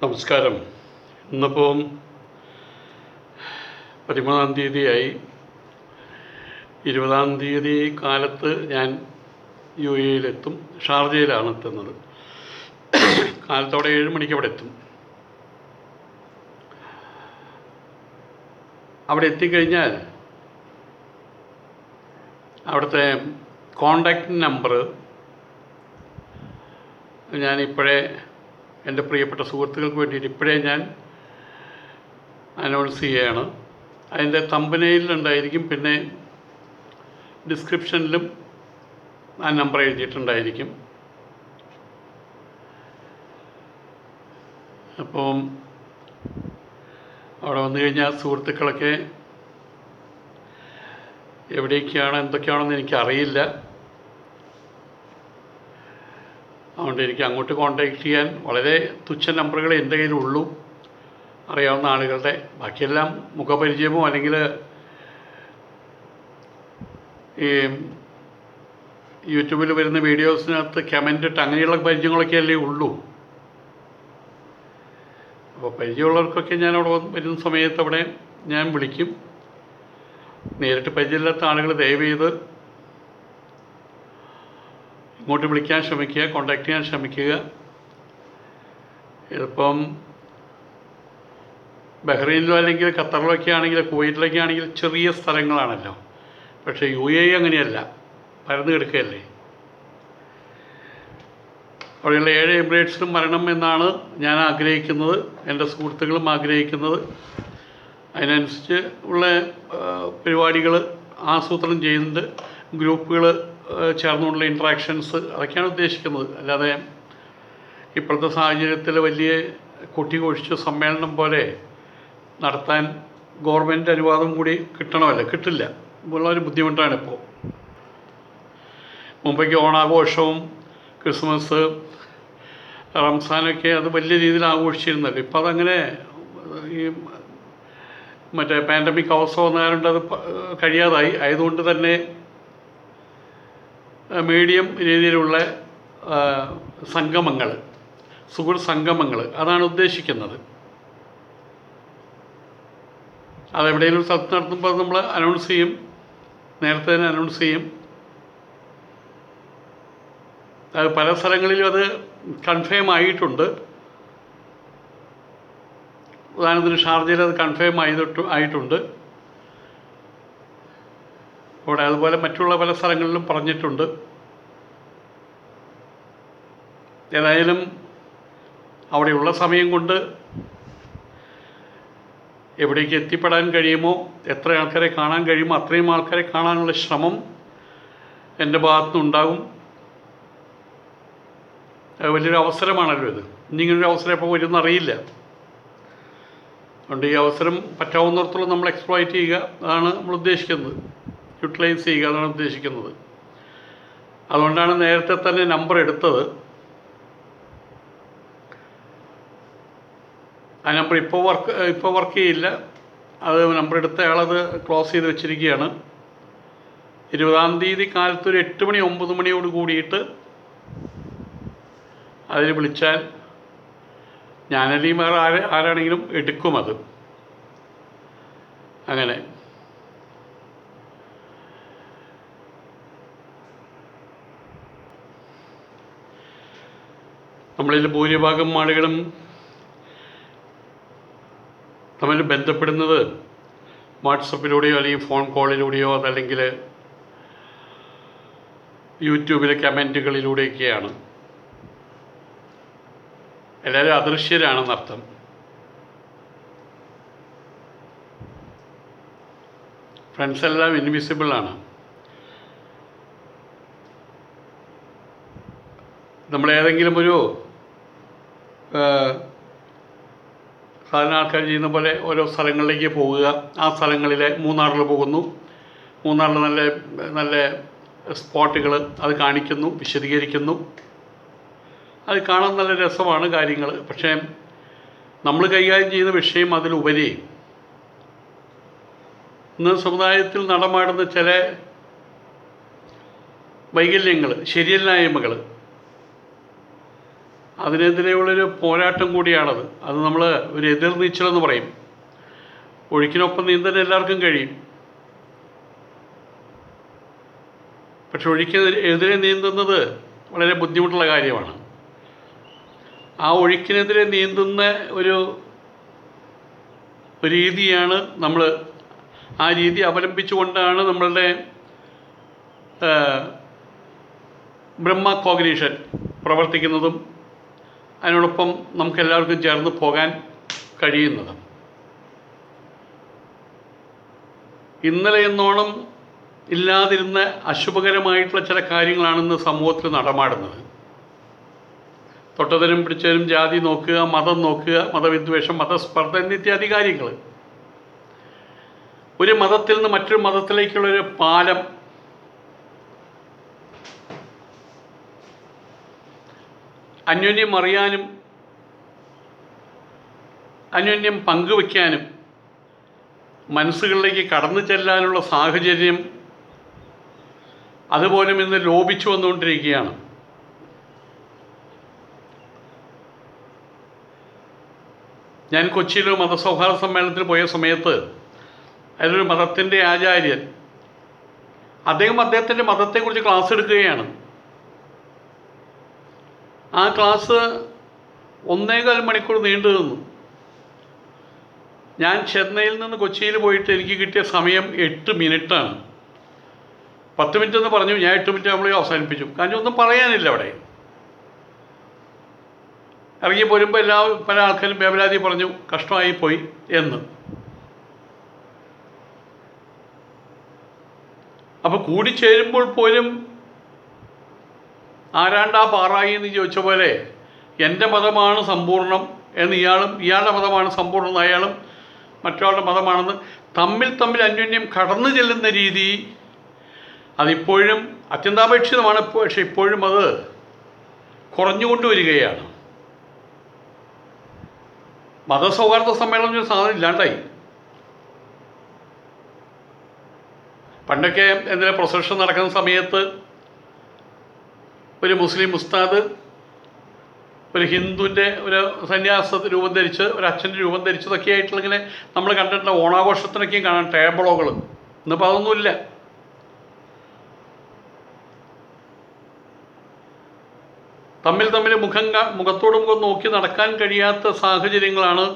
നമസ്കാരം. ഇന്നിപ്പോൾ 13-ാം തീയതിയായി. 20-ാം തീയതി കാലത്ത് ഞാൻ UAE-യിലെത്തും. ഷാർജയിലാണ് എത്തുന്നത്. കാലത്തോടെ 7 മണിക്ക് അവിടെ എത്തും. അവിടെ എത്തിക്കഴിഞ്ഞാൽ അവിടുത്തെ കോണ്ടാക്റ്റ് നമ്പർ ഞാനിപ്പോഴേ എൻ്റെ പ്രിയപ്പെട്ട സുഹൃത്തുക്കൾക്ക് വേണ്ടിയിട്ട് ഇപ്പോഴേ ഞാൻ അനൗൺസ് ചെയ്യുകയാണ്. അതിൻ്റെ തമ്പനെയിലുണ്ടായിരിക്കും, പിന്നെ ഡിസ്ക്രിപ്ഷനിലും ആ നമ്പർ എഴുതിയിട്ടുണ്ടായിരിക്കും. അപ്പം അവിടെ വന്നു കഴിഞ്ഞാൽ സുഹൃത്തുക്കളൊക്കെ എവിടേക്കാണ് എന്തൊക്കെയാണെന്ന് എനിക്കറിയില്ല. അതുകൊണ്ട് എനിക്ക് അങ്ങോട്ട് കോൺടാക്റ്റ് ചെയ്യാൻ വളരെ തുച്ഛ നമ്പറുകൾ എൻ്റെ കയ്യിലുള്ളൂ, അറിയാവുന്ന ആളുകളുടെ. ബാക്കിയെല്ലാം മുഖപരിചയമോ അല്ലെങ്കിൽ ഈ യൂട്യൂബിൽ വരുന്ന വീഡിയോസിനകത്ത് കമൻ്റ് ഇട്ട് അങ്ങനെയുള്ള പരിചയങ്ങളൊക്കെ അല്ലേ ഉള്ളൂ. അപ്പോൾ പരിചയമുള്ളവർക്കൊക്കെ ഞാൻ അവിടെ വരുന്ന സമയത്ത് അവിടെ ഞാൻ വിളിക്കും. നേരിട്ട് പരിചയമില്ലാത്ത ആളുകൾ ദയവ് ചെയ്ത് ഇങ്ങോട്ട് വിളിക്കാൻ ശ്രമിക്കുക, കോൺടാക്റ്റ് ചെയ്യാൻ ശ്രമിക്കുക. ഇതിപ്പം ബഹ്റൈനിലോ അല്ലെങ്കിൽ ഖത്തറിലോ ഒക്കെ ആണെങ്കിൽ, കുവൈറ്റിലൊക്കെ ആണെങ്കിൽ ചെറിയ സ്ഥലങ്ങളാണല്ലോ. പക്ഷേ UAE അങ്ങനെയല്ല, പരന്നു കിടക്കുകയല്ലേ. അവിടെയുള്ള 7 എമിറേറ്റ്സിലും വരണം എന്നാണ് ഞാൻ ആഗ്രഹിക്കുന്നത്, എൻ്റെ സുഹൃത്തുക്കളും ആഗ്രഹിക്കുന്നത്. അതിനനുസരിച്ച് ഉള്ള പരിപാടികൾ ആസൂത്രണം ചെയ്യുന്നുണ്ട്. ഗ്രൂപ്പുകൾ ചേർന്നുകൊണ്ടുള്ള ഇൻട്രാക്ഷൻസ്, അതൊക്കെയാണ് ഉദ്ദേശിക്കുന്നത്. അല്ലാതെ ഇപ്പോഴത്തെ സാഹചര്യത്തിൽ വലിയ കൊട്ടിഘോഷിച്ച് സമ്മേളനം പോലെ നടത്താൻ ഗവൺമെൻറ് അനുവാദം കൂടി കിട്ടില്ല. വളരെ ബുദ്ധിമുട്ടാണ് ഇപ്പോൾ. മുമ്പൊക്കെ ഓണാഘോഷവും ക്രിസ്മസ് റംസാനൊക്കെ അത് വലിയ രീതിയിൽ ആഘോഷിച്ചിരുന്നല്ലോ. ഇപ്പോൾ അതങ്ങനെ ഈ മറ്റേ പാൻഡമിക് അവസ്ഥ വന്നതുകൊണ്ട് അത് കഴിയാതായി. ആയതുകൊണ്ട് തന്നെ മീഡിയം രീതിയിലുള്ള സംഗമങ്ങൾ, സുഹൃത്ത് സംഗമങ്ങൾ, അതാണ് ഉദ്ദേശിക്കുന്നത്. അതെവിടെയെങ്കിലും സ്ഥലത്ത് നടത്തുമ്പോൾ നമ്മൾ അനൗൺസ് ചെയ്യും, നേരത്തെ തന്നെ അനൗൺസ് ചെയ്യും. അത് പല സ്ഥലങ്ങളിലും അത് കൺഫേം ആയിട്ടുണ്ട്. ഉദാഹരണത്തിന് ഷാർജയിൽ അത് കൺഫേം ആയിട്ടുണ്ട്. അവിടെ അതുപോലെ മറ്റുള്ള പല സ്ഥലങ്ങളിലും പറഞ്ഞിട്ടുണ്ട്. ഏതായാലും അവിടെയുള്ള സമയം കൊണ്ട് എവിടേക്ക് എത്തിപ്പെടാൻ കഴിയുമോ, എത്ര ആൾക്കാരെ കാണാൻ കഴിയുമോ അത്രയും ആൾക്കാരെ കാണാനുള്ള ശ്രമം എൻ്റെ ഭാഗത്തുനിന്നുണ്ടാകും. അത് വലിയൊരു അവസരമാണല്ലോ ഇത്. ഇനിയിങ്ങനൊരു അവസരം ഇപ്പോൾ വരുമെന്ന് അറിയില്ല. അതുകൊണ്ട് ഈ അവസരം പറ്റാവുന്നിടത്തോളം നമ്മൾ എക്സ്പ്ലോയിറ്റ് ചെയ്യുക, അതാണ് നമ്മൾ ഉദ്ദേശിക്കുന്നത്. യൂട്ടിലൈസ് ചെയ്യുക, അതാണ് ഉദ്ദേശിക്കുന്നത്. അതുകൊണ്ടാണ് നേരത്തെ തന്നെ നമ്പർ എടുത്തത്. ആ നമ്പർ ഇപ്പോൾ വർക്ക് ചെയ്യില്ല. അത് നമ്പർ എടുത്തയാളത് ക്ലോസ് ചെയ്ത് വെച്ചിരിക്കുകയാണ്. 20-ാം തീയതി കാലത്ത് ഒരു 8 മണി 9 മണിയോട് കൂടിയിട്ട് അതിൽ വിളിച്ചാൽ ഞാനല്ലെങ്കിൽ വേറെ ആരാണെങ്കിലും എടുക്കും അത്. അങ്ങനെ നമ്മളിൽ ഭൂരിഭാഗം ആളുകളും തമ്മിൽ ബന്ധപ്പെടുന്നത് വാട്സപ്പിലൂടെയോ അല്ലെങ്കിൽ ഫോൺ കോളിലൂടെയോ അതല്ലെങ്കിൽ യൂട്യൂബിലെ കമൻറ്റുകളിലൂടെയൊക്കെയാണ്. എല്ലാവരും അദൃശ്യരാണെന്നർത്ഥം. ഫ്രണ്ട്സ് എല്ലാം ഇൻവിസിബിളാണ്. നമ്മളേതെങ്കിലും ഒരു സാധാരണ ആൾക്കാർ ചെയ്യുന്ന പോലെ ഓരോ സ്ഥലങ്ങളിലേക്ക് പോവുക. ആ സ്ഥലങ്ങളിലെ മൂന്നാറിൽ പോകുന്നു, മൂന്നാറിൽ നല്ല നല്ല സ്പോട്ടുകൾ അത് കാണിക്കുന്നു, വിശദീകരിക്കുന്നു. അത് കാണാൻ നല്ല രസമാണ് കാര്യങ്ങൾ. പക്ഷേ നമ്മൾ കൈകാര്യം ചെയ്യുന്ന വിഷയം അതിലുപരി ഇന്ന് സമുദായത്തിൽ നടമാടുന്ന ചില വൈകല്യങ്ങൾ, ശരിയല്ലായ്മകൾ, അതിനെതിരെയുള്ളൊരു പോരാട്ടം കൂടിയാണത്. അത് നമ്മൾ ഒരു എതിർനീച്ചലെന്ന് പറയും. ഒഴുക്കിനൊപ്പം നീന്താൻ എല്ലാവർക്കും കഴിയും, പക്ഷെ ഒഴുക്കിനെതിരെ നീന്തുന്നത് വളരെ ബുദ്ധിമുട്ടുള്ള കാര്യമാണ്. ആ ഒഴുക്കിനെതിരെ നീന്തുന്ന ഒരു രീതിയാണ് നമ്മൾ, ആ രീതി അവലംബിച്ചുകൊണ്ടാണ് നമ്മളുടെ ബ്രഹ്മ കോഗ്നിഷൻ പ്രവർത്തിക്കുന്നതും അതിനോടൊപ്പം നമുക്കെല്ലാവർക്കും ചേർന്ന് പോകാൻ കഴിയുന്നതും. ഇന്നലെ എന്നോണം ഇല്ലാതിരുന്ന അശുഭകരമായിട്ടുള്ള ചില കാര്യങ്ങളാണിന്ന് സമൂഹത്തിൽ നടമാടുന്നത്. തൊട്ടതിനും പിടിച്ചതിനും ജാതി നോക്കുക, മതം നോക്കുക, മതവിദ്വേഷം, മതസ്പർദ്ധ എന്നിത്യാദി കാര്യങ്ങൾ. ഒരു മതത്തിൽ നിന്ന് മറ്റൊരു മതത്തിലേക്കുള്ളൊരു പാലം അന്യോന്യം അറിയാനും അന്യോന്യം പങ്കുവയ്ക്കാനും മനസ്സുകളിലേക്ക് കടന്നു ചെല്ലാനുള്ള സാഹചര്യം അതുപോലും ഇന്ന് ലോപിച്ചു വന്നുകൊണ്ടിരിക്കുകയാണ്. ഞാൻ കൊച്ചിയിൽ മതസൗഹാർദ്ദ സമ്മേളനത്തിൽ പോയ സമയത്ത് അതിലൊരു മതത്തിൻ്റെ ആചാര്യൻ, അദ്ദേഹത്തിൻ്റെ മതത്തെക്കുറിച്ച് ക്ലാസ് എടുക്കുകയാണ്. ആ ക്ലാസ് 1.25 മണിക്കൂർ നീണ്ടു നിന്നു. ഞാൻ ചെന്നൈയിൽ നിന്ന് കൊച്ചിയിൽ പോയിട്ട് എനിക്ക് കിട്ടിയ സമയം 8 മിനിറ്റാണ്. 10 മിനിറ്റ് എന്ന് പറഞ്ഞു, ഞാൻ 8 മിനിറ്റ് നമ്മൾ അവസാനിപ്പിച്ചു. കാരണം ഒന്നും പറയാനില്ല അവിടെ. ഇറങ്ങി പോരുമ്പോൾ പല ആൾക്കാരും വേവലാതി പറഞ്ഞു, കഷ്ടമായി പോയി എന്ന്. അപ്പോൾ കൂടിച്ചേരുമ്പോൾ പോലും ആരാണ്ടാ പാറായി എന്ന് ചോദിച്ച പോലെ എൻ്റെ മതമാണ് സമ്പൂർണ്ണം എന്ന് ഇയാളുടെ മതമാണ് സമ്പൂർണ്ണം, അയാളും മറ്റൊരാളുടെ മതമാണെന്ന് തമ്മിൽ അന്യോന്യം കടന്നു ചെല്ലുന്ന രീതി അതിപ്പോഴും അത്യന്താപേക്ഷിതമാണ്. പക്ഷെ ഇപ്പോഴും അത് കുറഞ്ഞുകൊണ്ടുവരികയാണ്. മതസൗഹാർദ്ദ സമ്മേളനം ഒരു സാധനം ഇല്ലാണ്ടായി. പണ്ടൊക്കെ എന്തെങ്കിലും പ്രൊസഷൻ നടക്കുന്ന സമയത്ത് ഒരു മുസ്ലിം ഉസ്താദ് ഒരു ഹിന്ദുവിൻ്റെ ഒരു സന്യാസ രൂപം ധരിച്ച്, ഒരു അച്ഛൻ്റെ രൂപം ധരിച്ചതൊക്കെ ആയിട്ടുള്ള ഇങ്ങനെ നമ്മൾ കണ്ടിട്ടുള്ള ഓണാഘോഷത്തിനൊക്കെയും കാണാം ടേബിളോകൾ. ഇന്നിപ്പോൾ അതൊന്നുമില്ല. തമ്മിൽ മുഖത്തോട് മുഖം നോക്കി നടക്കാൻ കഴിയാത്ത സാഹചര്യങ്ങളാണ്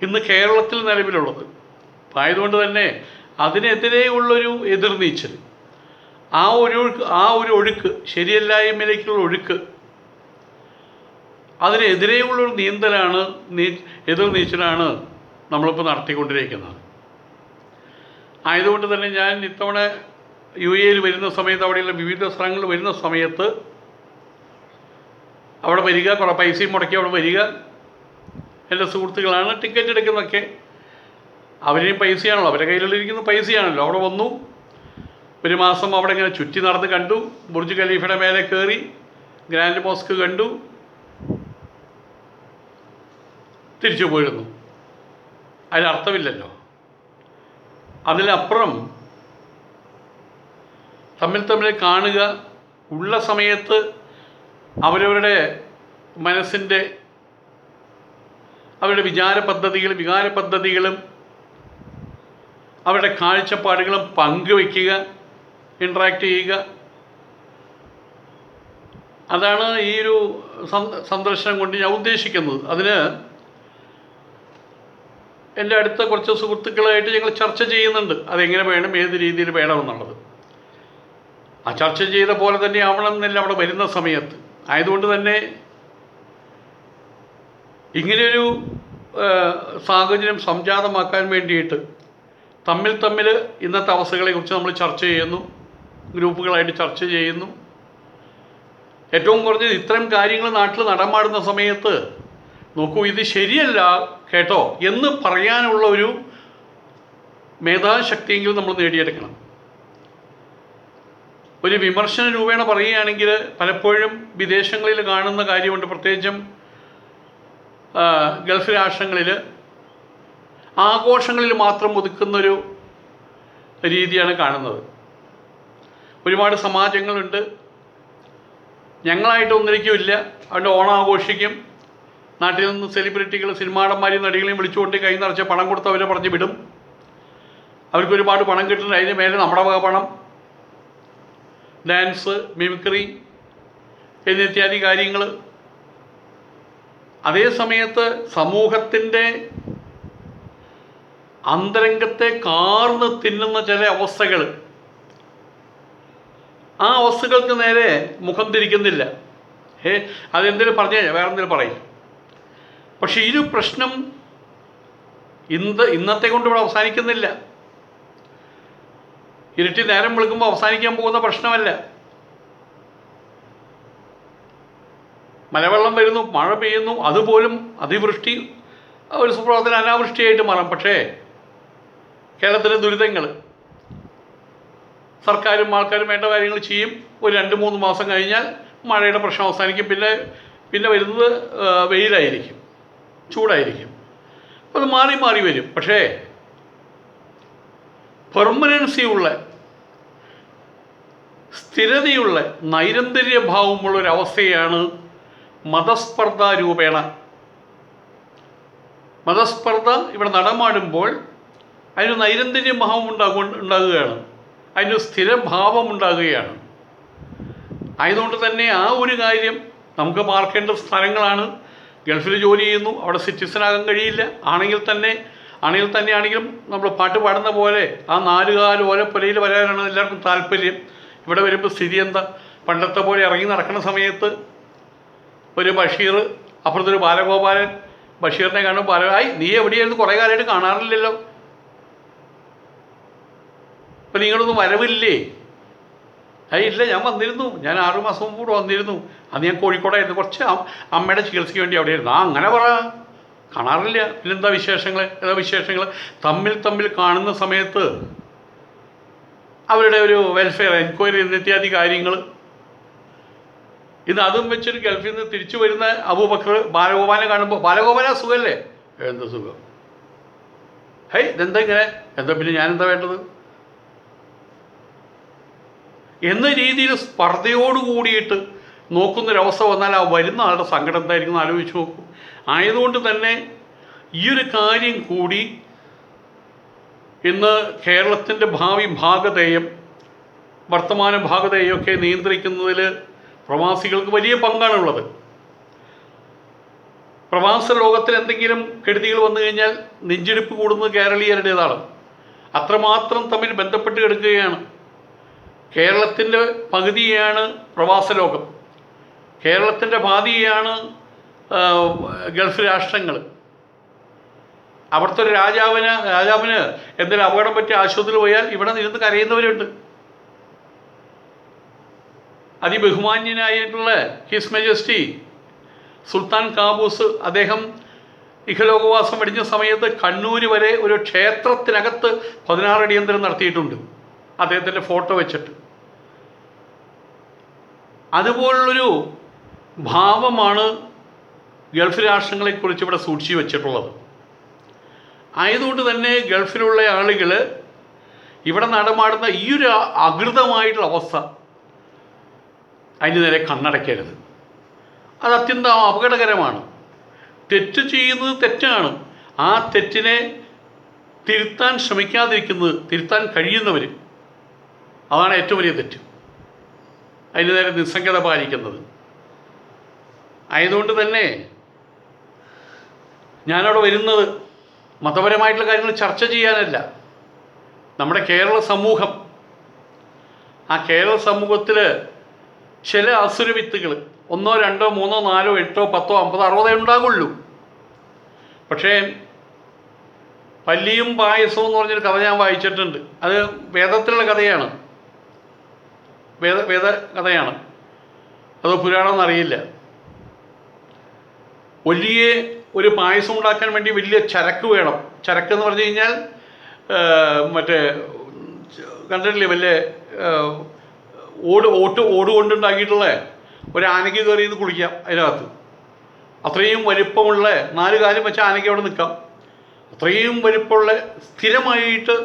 ഇന്ന് കേരളത്തിൽ നിലവിലുള്ളത്. അപ്പം ആയതുകൊണ്ട് തന്നെ അതിനെതിരെയുള്ളൊരു എതിർനീച്ചൽ, ആ ഒരു ഒഴുക്ക്, ശരിയല്ലായ്മയിലേക്കുള്ള ഒഴുക്ക്, അതിനെതിരെയുള്ളൊരു നീന്തലാണ്, എതിർനീച്ചലാണ് നമ്മളിപ്പോൾ നടത്തിക്കൊണ്ടിരിക്കുന്നത്. ആയതുകൊണ്ട് തന്നെ ഞാൻ ഇത്തവണ UAE വരുന്ന സമയത്ത്, അവിടെയുള്ള വിവിധ സ്ഥലങ്ങളിൽ വരുന്ന സമയത്ത് അവിടെ വരിക, കുറേ പൈസയും മുടക്കി അവിടെ വരിക. എൻ്റെ സുഹൃത്തുക്കളാണ് ടിക്കറ്റ് എടുക്കുന്നതൊക്കെ. അവരെയും പൈസയാണല്ലോ, അവരുടെ കയ്യിലിരിക്കുന്ന പൈസയാണല്ലോ. അവിടെ വന്നു, ഒരു മാസം അവിടെ ഇങ്ങനെ ചുറ്റി നടന്ന് കണ്ടു. ബുർജ് ഖലീഫയുടെ മേലെ കയറി, ഗ്രാൻഡ് മോസ്ക് കണ്ടു, തിരിച്ചു പോയിരുന്നു. അതിനർത്ഥമില്ലല്ലോ. അതിലപ്പുറം തമ്മിൽ കാണുക, ഉള്ള സമയത്ത് അവരവരുടെ മനസ്സിൻ്റെ, അവരുടെ വികാര പദ്ധതികളും അവരുടെ കാഴ്ചപ്പാടുകളും പങ്കുവയ്ക്കുക, ഇൻട്രാക്ട് ചെയ്യുക. അതാണ് ഈ ഒരു സന്ദർശനം കൊണ്ട് ഞാൻ ഉദ്ദേശിക്കുന്നത്. അതിന് എൻ്റെ അടുത്ത കുറച്ച് സുഹൃത്തുക്കളായിട്ട് ഞങ്ങൾ ചർച്ച ചെയ്യുന്നുണ്ട്, അതെങ്ങനെ വേണം, ഏത് രീതിയിൽ വേണമെന്നുള്ളത്. ആ ചർച്ച ചെയ്ത പോലെ തന്നെ ആവണം എന്നല്ല അവിടെ വരുന്ന സമയത്ത്. ആയതുകൊണ്ട് തന്നെ ഇങ്ങനെയൊരു സാഹചര്യം സംജാതമാക്കാൻ വേണ്ടിയിട്ട് തമ്മിൽ ഇന്നത്തെ അവസ്ഥകളെക്കുറിച്ച് നമ്മൾ ചർച്ച ചെയ്യുന്നു, ഗ്രൂപ്പുകളായിട്ട് ചർച്ച ചെയ്യുന്നു. ഏറ്റവും കുറഞ്ഞത് ഇത്തരം കാര്യങ്ങൾ നാട്ടിൽ നടമാടുന്ന സമയത്ത് നോക്കൂ, ഇത് ശരിയല്ല കേട്ടോ എന്ന് പറയാനുള്ള ഒരു മേധാശക്തിയെങ്കിലും നമ്മൾ നേടിയെടുക്കണം. ഒരു വിമർശന രൂപേണ പറയുകയാണെങ്കിൽ പലപ്പോഴും വിദേശങ്ങളിൽ കാണുന്ന കാര്യമുണ്ട്, പ്രത്യേകിച്ചും ഗൾഫ് രാഷ്ട്രങ്ങളിൽ ആഘോഷങ്ങളിൽ മാത്രം ഒതുക്കുന്നൊരു രീതിയാണ് കാണുന്നത്. ഒരുപാട് സമാജങ്ങളുണ്ട്, ഞങ്ങളായിട്ട് ഒന്നിരിക്കുമില്ല. അവൻ്റെ ഓണം ആഘോഷിക്കും. നാട്ടിൽ നിന്ന് സെലിബ്രിറ്റികൾ, സിനിമാടന്മാരെയും നടികളെയും വിളിച്ചുകൊണ്ട് കൈ നിറച്ച് പണം കൊടുത്ത് അവരെ പറഞ്ഞ് വിടും. അവർക്ക് ഒരുപാട് പണം കിട്ടുന്നുണ്ട്. അതിന് മേലെ നമ്മുടെ വക പണം, ഡാൻസ്, മിമിക്രി എന്നിത്യാദി കാര്യങ്ങൾ. അതേ സമയത്ത് സമൂഹത്തിൻ്റെ അന്തരംഗത്തെ കാർന്ന് തിന്നുന്ന ചില അവസ്ഥകൾ, ആ അവസ്ഥകൾക്ക് നേരെ മുഖം തിരിക്കുന്നില്ല. അതെന്തെങ്കിലും പറഞ്ഞു കഴിഞ്ഞാൽ വേറെ എന്തെങ്കിലും പറയും. പക്ഷെ ഈ ഒരു പ്രശ്നം ഇന്നത്തെ കൊണ്ട് ഇവിടെ അവസാനിക്കുന്നില്ല. ഇരുട്ടി നേരം വിളിക്കുമ്പോൾ അവസാനിക്കാൻ പോകുന്ന പ്രശ്നമല്ല. മലവെള്ളം വരുന്നു, മഴ പെയ്യുന്നു, അതുപോലും അതിവൃഷ്ടി ഒരു സുപ്രഭാതത്തിന് അനാവൃഷ്ടിയായിട്ട് മാറാം. പക്ഷേ കേരളത്തിലെ ദുരിതങ്ങൾ സർക്കാരും ആൾക്കാരും വേണ്ട കാര്യങ്ങൾ ചെയ്യും. ഒരു 2-3 മാസം കഴിഞ്ഞാൽ മഴയുടെ പ്രശ്നം അവസാനിക്കും. പിന്നെ വരുന്നത് വെയിലായിരിക്കും, ചൂടായിരിക്കും. അപ്പോൾ അത് മാറി മാറി വരും. പക്ഷേ പെർമനൻസിയുള്ള, സ്ഥിരതയുള്ള, നൈരന്തര്യഭാവമുള്ളൊരവസ്ഥയാണ് മതസ്പർദ്ധ രൂപേണ. മതസ്പർദ്ധ ഇവിടെ നടമാടുമ്പോൾ അതിന് നൈരന്തര്യഭാവം ഉണ്ടാകുകയാണ്, അതിന് സ്ഥിരഭാവം ഉണ്ടാകുകയാണ്. ആയതുകൊണ്ട് തന്നെ ആ ഒരു കാര്യം നമുക്ക് പാർക്കേണ്ട സ്ഥലങ്ങളാണ്. ഗൾഫിൽ ജോലി ചെയ്യുന്നു, അവിടെ സിറ്റിസനാകാൻ കഴിയില്ല. ആണെങ്കിൽ തന്നെയാണെങ്കിലും നമ്മൾ പാട്ട് പാടുന്ന പോലെ ആ 4 കാല് ഓലപ്പുരയിൽ വരാനാണ് എല്ലാവർക്കും താല്പര്യം. ഇവിടെ വരുമ്പോൾ സ്ഥിതി എന്താ? പണ്ടത്തെ പോലെ ഇറങ്ങി നടക്കുന്ന സമയത്ത് ഒരു ബഷീർ, അപ്പുറത്തൊരു ബാലഗോപാലൻ. ബഷീറിനെ കാണുമ്പോൾ നീ എവിടെയായിരുന്നു, കുറേ കാലമായിട്ട് കാണാറില്ലല്ലോ, അപ്പം നിങ്ങളൊന്നും വരവില്ലേ? ഇല്ല, ഞാൻ വന്നിരുന്നു, ഞാൻ 6 മാസം മുമ്പ് കൂടെ വന്നിരുന്നു. അന്ന് ഞാൻ കോഴിക്കോടായിരുന്നു, കുറച്ച് അമ്മയുടെ ചികിത്സയ്ക്ക് വേണ്ടി അവിടെയായിരുന്നു. അങ്ങനെ പറ, കാണാറില്ല. പിന്നെന്താ വിശേഷങ്ങൾ? തമ്മിൽ കാണുന്ന സമയത്ത് അവരുടെ ഒരു വെൽഫെയർ എൻക്വയറി എന്നിത്യാദി കാര്യങ്ങൾ. അതും വെച്ചൊരു ഗൾഫിൽ നിന്ന് തിരിച്ചു വരുന്ന അബൂബക്കർ ബാലഗോപാലിനെ കാണുമ്പോൾ, ബാലഗോപാല സുഖമല്ലേ? എന്ത് സുഖം? ഇതെന്താ ഇങ്ങനെ? പിന്നെ ഞാനെന്താ വേണ്ടത് എന്ന രീതിയിൽ സ്പർദ്ധയോട് കൂടിയിട്ട് നോക്കുന്നൊരവസ്ഥ വന്നാൽ ആ വരുന്ന ആളുടെ സങ്കടം എന്തായിരിക്കും ആലോചിച്ച് നോക്കൂ. ആയതുകൊണ്ട് തന്നെ ഈ ഒരു കാര്യം കൂടി ഇന്ന് കേരളത്തിൻ്റെ ഭാവി ഭാഗധേയം, വർത്തമാന ഭാഗധേയമൊക്കെ നിയന്ത്രിക്കുന്നതിൽ പ്രവാസികൾക്ക് വലിയ പങ്കാണുള്ളത്. പ്രവാസ ലോകത്തിൽ എന്തെങ്കിലും കെടുതികൾ വന്നു കഴിഞ്ഞാൽ നെഞ്ചിടിപ്പ് കൂടുന്നത് കേരളീയരുടേതാണ്. അത്രമാത്രം തമ്മിൽ ബന്ധപ്പെട്ട് കിടക്കുകയാണ്. കേരളത്തിൻ്റെ പകുതിയാണ് പ്രവാസ ലോകം, കേരളത്തിൻ്റെ പാതിയാണ് ഗൾഫ് രാഷ്ട്രങ്ങൾ. അവിടുത്തെ ഒരു രാജാവിന് എന്തെങ്കിലും അപകടം പറ്റി ആശുപത്രിയിൽ പോയാൽ ഇവിടെ നിന്ന് കരയുന്നവരുണ്ട്. അതിബഹുമാന്യനായിട്ടുള്ള ഹിസ് മെജസ്റ്റി സുൽത്താൻ കാബൂസ്, അദ്ദേഹം ഇഹലോകവാസം വെടിഞ്ഞ സമയത്ത് കണ്ണൂർ വരെ ഒരു ക്ഷേത്രത്തിനകത്ത് 16 അടിയന്തരം നടത്തിയിട്ടുണ്ട്, അദ്ദേഹത്തിൻ്റെ ഫോട്ടോ വെച്ചിട്ട്. അതുപോലുള്ളൊരു ഭാവമാണ് ഗൾഫ് രാഷ്ട്രങ്ങളെക്കുറിച്ച് ഇവിടെ സൂക്ഷിച്ചു വച്ചിട്ടുള്ളത്. ആയതുകൊണ്ട് തന്നെ ഗൾഫിലുള്ള ആളുകൾ ഇവിടെ നടമാടുന്ന ഈ ഒരു അകൃതമായിട്ടുള്ള അവസ്ഥ, അതിന് നേരെ കണ്ണടയ്ക്കരുത്. അത് അത്യന്തം അപകടകരമാണ്. തെറ്റ് ചെയ്യുന്നത് തെറ്റാണ്. ആ തെറ്റിനെ തിരുത്താൻ ശ്രമിക്കാതിരിക്കുന്നത്, തിരുത്താൻ കഴിയുന്നവർ, അതാണ് ഏറ്റവും വലിയ തെറ്റ്. അതിന് നേരെ നിസ്സംഗത പാലിക്കുന്നത്. ആയതുകൊണ്ട് തന്നെ ഞാനവിടെ വരുന്നത് മതപരമായിട്ടുള്ള കാര്യങ്ങൾ ചർച്ച ചെയ്യാനല്ല. നമ്മുടെ കേരള സമൂഹം, ആ കേരള സമൂഹത്തിൽ ചില അസുരവിത്തുകൾ 1, 2, 3, 4, 8, 10, 50, 60 ഉണ്ടാകുള്ളൂ. പക്ഷേ പല്ലിയും പായസവും എന്ന് പറഞ്ഞൊരു കഥ ഞാൻ വായിച്ചിട്ടുണ്ട്. അത് വേദത്തിലുള്ള കഥയാണ്, വേദ കഥയാണ്. അത് പുരാണം എന്നറിയില്ല. വലിയ ഒരു പായസം ഉണ്ടാക്കാൻ വേണ്ടി വലിയ ചരക്ക് വേണം. ചരക്ക് എന്ന് പറഞ്ഞു കഴിഞ്ഞാൽ മറ്റേ കണ്ടിട്ടില്ലേ, വലിയ ഓട് കൊണ്ടുണ്ടാക്കിയിട്ടുള്ള ഒരു ആനയ്ക്ക് കയറിയത് കുളിക്കാം അതിനകത്ത്. അത്രയും വലിപ്പമുള്ള 4 കാലും വെച്ച് ആനയ്ക്ക് അവിടെ നിൽക്കാം. അത്രയും വലിപ്പമുള്ള സ്ഥിരമായിട്ട്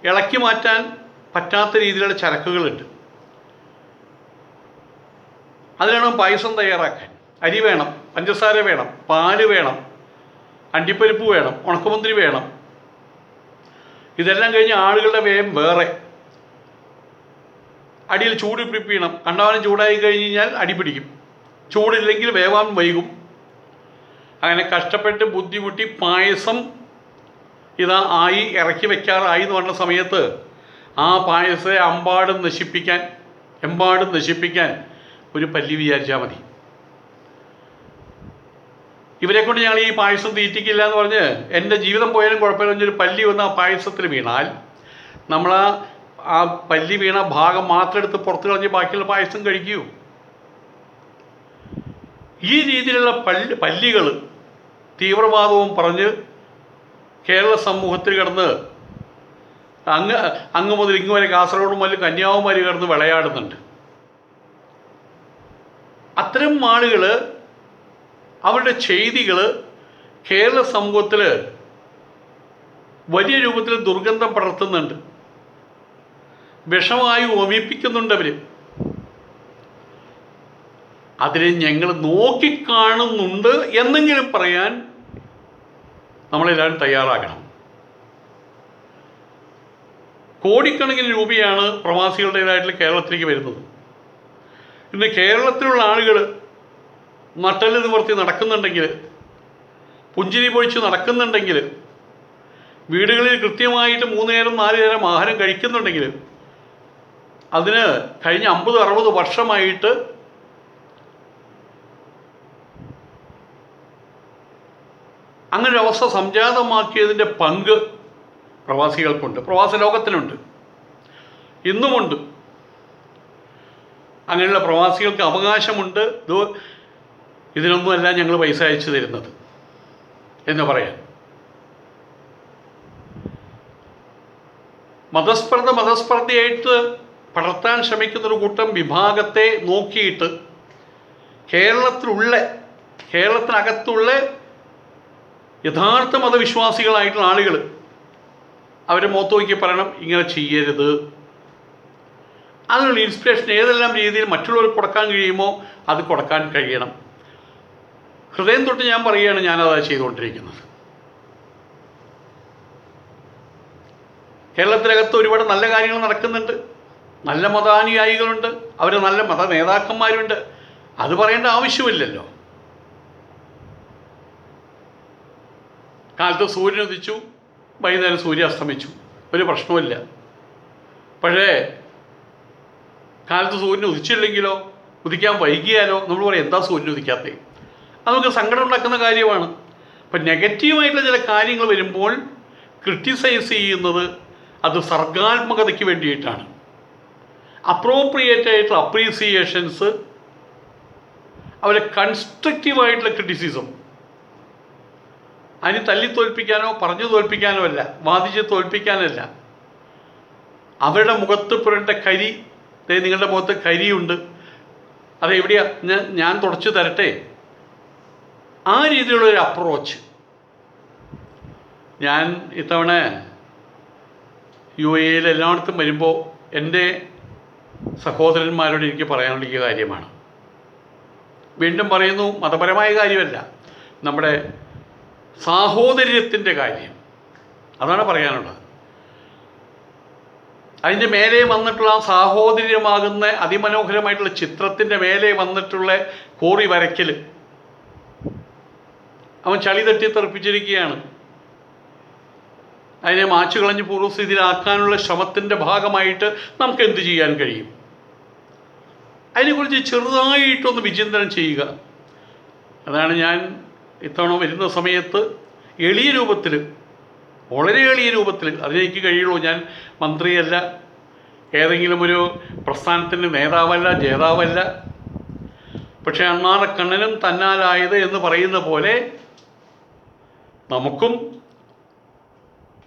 ഇളക്കി മാറ്റാൻ പറ്റാത്ത രീതിയിലുള്ള ചരക്കുകളുണ്ട്. അതിനാണ് പായസം തയ്യാറാക്കാൻ. അരി വേണം, പഞ്ചസാര വേണം, പാല് വേണം, അണ്ടിപ്പരിപ്പ് വേണം, ഉണക്കമുന്തിരി വേണം. ഇതെല്ലാം കഴിഞ്ഞ് ആളുകളുടെ വ്യയം വേറെ. അടിയിൽ ചൂട് പിടിപ്പിക്കണം. കണ്ടവാനം ചൂടായി കഴിഞ്ഞ് കഴിഞ്ഞാൽ അടി പിടിക്കും. ചൂടില്ലെങ്കിൽ വേവാൻ വൈകും. അങ്ങനെ കഷ്ടപ്പെട്ട് ബുദ്ധിമുട്ടി പായസം ഇതാ ആയി, ഇറക്കി വെക്കാറായി എന്ന് പറഞ്ഞ സമയത്ത് ആ പായസത്തെ എമ്പാടും നശിപ്പിക്കാൻ ഒരു പല്ലി വിചാരിച്ചാൽ മതി. ഇവരെ കൊണ്ട് ഞങ്ങൾ ഈ പായസം തീറ്റിക്കില്ല എന്ന് പറഞ്ഞ് എൻ്റെ ജീവിതം പോയാലും കുഴപ്പമില്ല, ഒരു പല്ലി വന്ന് ആ പായസത്തിൽ വീണാൽ നമ്മൾ ആ പല്ലി വീണ ഭാഗം മാത്രം എടുത്ത് പുറത്ത് കളഞ്ഞ് ബാക്കിയുള്ള പായസം കഴിക്കൂ. ഈ രീതിയിലുള്ള പല്ലികൾ തീവ്രവാദവും പറഞ്ഞ് കേരള സമൂഹത്തിൽ കിടന്ന് അങ്ങ് മുതൽ ഇങ്ങ് വരെ കാസർഗോഡ് മുതൽ കന്യാകുമാരി കിടന്ന് വിളയാടുന്നുണ്ട്. അത്തരം ആളുകൾ അവരുടെ ചെയ്തികൾ കേരള സമൂഹത്തിൽ വലിയ രൂപത്തിൽ ദുർഗന്ധം പടർത്തുന്നുണ്ട്. വിഷമായി ഓമിപ്പിക്കുന്നുണ്ട് അവർ. അതിനെ ഞങ്ങൾ നോക്കിക്കാണുന്നുണ്ട് എന്നെങ്കിലും പറയാൻ നമ്മളെല്ലാവരും തയ്യാറാകണം. കോടിക്കണക്കിന് രൂപയാണ് പ്രവാസികളുടേതായിട്ടുള്ള കേരളത്തിലേക്ക് വരുന്നത്. ഇന്ന് കേരളത്തിലുള്ള ആളുകൾ നട്ടല് നിവർത്തി നടക്കുന്നുണ്ടെങ്കിൽ, പുഞ്ചിരി പൊഴിച്ച് നടക്കുന്നുണ്ടെങ്കിൽ, വീടുകളിൽ കൃത്യമായിട്ട് 3 നേരം 4 നേരം ആഹാരം കഴിക്കുന്നുണ്ടെങ്കിൽ, അതിന് കഴിഞ്ഞ 50-60 വർഷമായിട്ട് അങ്ങനെ അവസ്ഥ സംജാതമാക്കിയതിൻ്റെ പങ്ക് പ്രവാസികൾക്കുണ്ട്, പ്രവാസ ലോകത്തിനുണ്ട്, ഇന്നുമുണ്ട്. അങ്ങനെയുള്ള പ്രവാസികൾക്ക് അവകാശമുണ്ട് ഇതിനൊന്നുമല്ല ഞങ്ങൾ പൈസ അയച്ചു തരുന്നത് എന്ന് പറയാൻ. മതസ്പർദ്ധയായിട്ട് പടർത്താൻ ശ്രമിക്കുന്നൊരു കൂട്ടം വിഭാഗത്തെ നോക്കിയിട്ട് കേരളത്തിനകത്തുള്ള യഥാർത്ഥ മതവിശ്വാസികളായിട്ടുള്ള ആളുകൾ അവരെ മുഖത്ത് നോക്കി പറയണം, ഇങ്ങനെ ചെയ്യരുത്. അതിനുള്ള ഇൻസ്പിറേഷൻ ഏതെല്ലാം രീതിയിൽ മറ്റുള്ളവർക്ക് കൊടുക്കാൻ കഴിയുമോ അത് കൊടുക്കാൻ കഴിയണം. ഹൃദയം തൊട്ട് ഞാൻ പറയുകയാണ്, ഞാനതാണ് ചെയ്തുകൊണ്ടിരിക്കുന്നത്. കേരളത്തിനകത്ത് ഒരുപാട് നല്ല കാര്യങ്ങൾ നടക്കുന്നുണ്ട്. നല്ല മതാനുയായികളുണ്ട്, അവർ നല്ല മത നേതാക്കന്മാരുണ്ട്. അത് പറയേണ്ട ആവശ്യമില്ലല്ലോ. കാലത്ത് സൂര്യൻ ഉദിച്ചു, വൈകുന്നേരം സൂര്യൻ അസ്തമിച്ചു, ഒരു പ്രശ്നവുമില്ല. പക്ഷേ കാലത്ത് സൂര്യൻ ഉദിച്ചില്ലെങ്കിലോ, ഉദിക്കാൻ വൈകിയാലോ നമ്മൾ പറയും എന്താ സൂര്യൻ ഉദിക്കാത്തത്? അത് നമുക്ക് സങ്കടം ഉണ്ടാക്കുന്ന കാര്യമാണ്. അപ്പം നെഗറ്റീവായിട്ടുള്ള ചില കാര്യങ്ങൾ വരുമ്പോൾ ക്രിട്ടിസൈസ് ചെയ്യുന്നത് അത് സർഗാത്മകതയ്ക്ക് വേണ്ടിയിട്ടാണ്. അപ്രോപ്രിയേറ്റായിട്ടുള്ള അപ്രീസിയേഷൻസ്, അവരെ കൺസ്ട്രക്റ്റീവായിട്ടുള്ള ക്രിറ്റിസിസം, അതിന് തല്ലി തോൽപ്പിക്കാനോ പറഞ്ഞു തോൽപ്പിക്കാനോ അല്ല, വാദിച്ച് തോൽപ്പിക്കാനല്ല. അവരുടെ മുഖത്ത് പുരണ്ട കരി, നിങ്ങളുടെ മുഖത്ത് കരിയുണ്ട്, അതെവിടെയാ, ഞാൻ തുടച്ചു തരട്ടെ, ആ രീതിയിലുള്ളൊരു അപ്രോച്ച്. ഞാൻ ഇത്തവണ UAE എല്ലായിടത്തും വരുമ്പോൾ എൻ്റെ സഹോദരന്മാരോട് എനിക്ക് പറയാനുള്ള ഈ കാര്യമാണ്. വീണ്ടും പറയുന്നു, മതപരമായ കാര്യമല്ല, നമ്മുടെ സാഹോദര്യത്തിൻ്റെ കാര്യം, അതാണ് പറയാനുള്ളത്. അതിൻ്റെ മേലെ വന്നിട്ടുള്ള ആ സാഹോദര്യമാകുന്ന അതിമനോഹരമായിട്ടുള്ള ചിത്രത്തിൻ്റെ മേലെ വന്നിട്ടുള്ള കോറി വരയ്ക്കൽ, അവൻ ചളി തട്ടി തെറിപ്പിച്ചിരിക്കുകയാണ്. അതിനെ മാച്ചു കളഞ്ഞ് പൂർവ്വസ്ഥിതിയിലാക്കാനുള്ള ശ്രമത്തിൻ്റെ ഭാഗമായിട്ട് നമുക്ക് എന്ത് ചെയ്യാൻ കഴിയും? അതിനെക്കുറിച്ച് ചെറുതായിട്ടൊന്ന് വിചിന്തനം ചെയ്യുക. അതാണ് ഞാൻ ഇത്തവണ വരുന്ന സമയത്ത് എളിയ രൂപത്തിൽ, വളരെ എളിയ രൂപത്തിൽ, അതിനെനിക്ക് കഴിയുള്ളൂ. ഞാൻ മന്ത്രിയല്ല, ഏതെങ്കിലും ഒരു പ്രസ്ഥാനത്തിൻ്റെ നേതാവല്ല, ജേതാവല്ല. പക്ഷേ അണ്ണാറക്കണ്ണനും തന്നാലായത് എന്ന് പറയുന്ന പോലെ നമുക്കും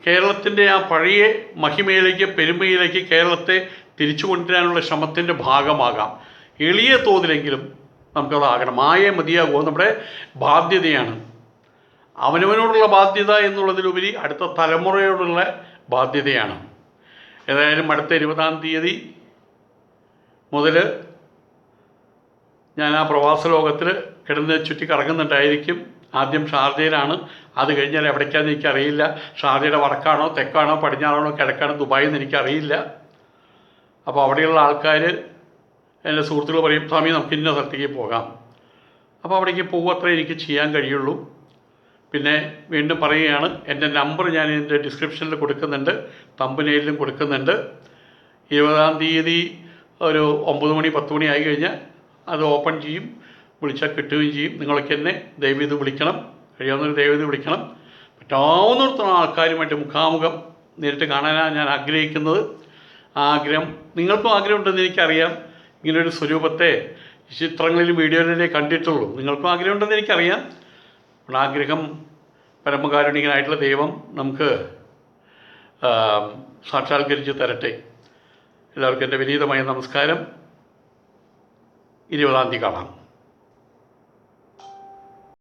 കേരളത്തിൻ്റെ ആ പഴയ മഹിമയിലേക്ക്, പെരുമയിലേക്ക് കേരളത്തെ തിരിച്ചു കൊണ്ടുവരാനുള്ള ശ്രമത്തിൻ്റെ ഭാഗമാകാം. എളിയ തോതിലെങ്കിലും നമുക്കതാകണം. ആയേ മതിയാകുമോ, നമ്മുടെ ബാധ്യതയാണ്. അവനവനോടുള്ള ബാധ്യത എന്നുള്ളതിലുപരി അടുത്ത തലമുറയോടുള്ള ബാധ്യതയാണ്. ഏതായാലും അടുത്ത 20-ാം തീയതി മുതൽ ഞാൻ ആ പ്രവാസ ലോകത്തിൽ കിടന്ന് ചുറ്റി കറങ്ങുന്നുണ്ടായിരിക്കും. ആദ്യം ഷാർജയിലാണ്, അത് കഴിഞ്ഞാൽ എവിടേക്കാണെന്ന് എനിക്കറിയില്ല. ഷാർജയുടെ വടക്കാണോ തെക്കാണോ പടിഞ്ഞാറാണോ കിഴക്കാണോ ദുബായിൽ നിന്ന് എനിക്കറിയില്ല. അപ്പോൾ അവിടെയുള്ള ആൾക്കാർ, എൻ്റെ സുഹൃത്തുക്കൾ പറയും, സ്വാമി നമുക്ക് ഇന്ന സ്ഥലത്തേക്ക് പോകാം. അപ്പോൾ അവിടേക്ക് പോകുമത്രേ എനിക്ക് ചെയ്യാൻ കഴിയുള്ളൂ. പിന്നെ വീണ്ടും പറയുകയാണ്, എൻ്റെ നമ്പർ ഞാൻ ഇതിൻ്റെ ഡിസ്ക്രിപ്ഷനിൽ കൊടുക്കുന്നുണ്ട്, തമ്പനെയിലും കൊടുക്കുന്നുണ്ട്. 20-ാം തീയതി ഒരു 9 മണി 10 മണി ആയി കഴിഞ്ഞാൽ അത് ഓപ്പൺ ചെയ്യും, വിളിച്ചാൽ കിട്ടുകയും ചെയ്യും. നിങ്ങളൊക്കെ എന്നെ ദയവീത് വിളിക്കണം, കഴിയാവുന്നൊരു ദയവീത് വിളിക്കണം. പറ്റാവുന്നിടത്തോളം ആൾക്കാരുമായിട്ട് മുഖാമുഖം നേരിട്ട് കാണാനാണ് ഞാൻ ആഗ്രഹിക്കുന്നത്. ആഗ്രഹം നിങ്ങൾക്കും ആഗ്രഹമുണ്ടെന്ന് എനിക്കറിയാം. ഇങ്ങനൊരു സ്വരൂപത്തെ ചിത്രങ്ങളിലും വീഡിയോയിലേ കണ്ടിട്ടുള്ളൂ. നിങ്ങൾക്കും ആഗ്രഹമുണ്ടെന്ന് എനിക്കറിയാം. ആഗ്രഹം പരമകാരുണികനായിട്ടുള്ള ദൈവം നമുക്ക് സാക്ഷാത്കരിച്ച് തരട്ടെ. എല്ലാവർക്കും എൻ്റെ വിനീതമായ നമസ്കാരം. 20-ാം തീയതി കാണാം.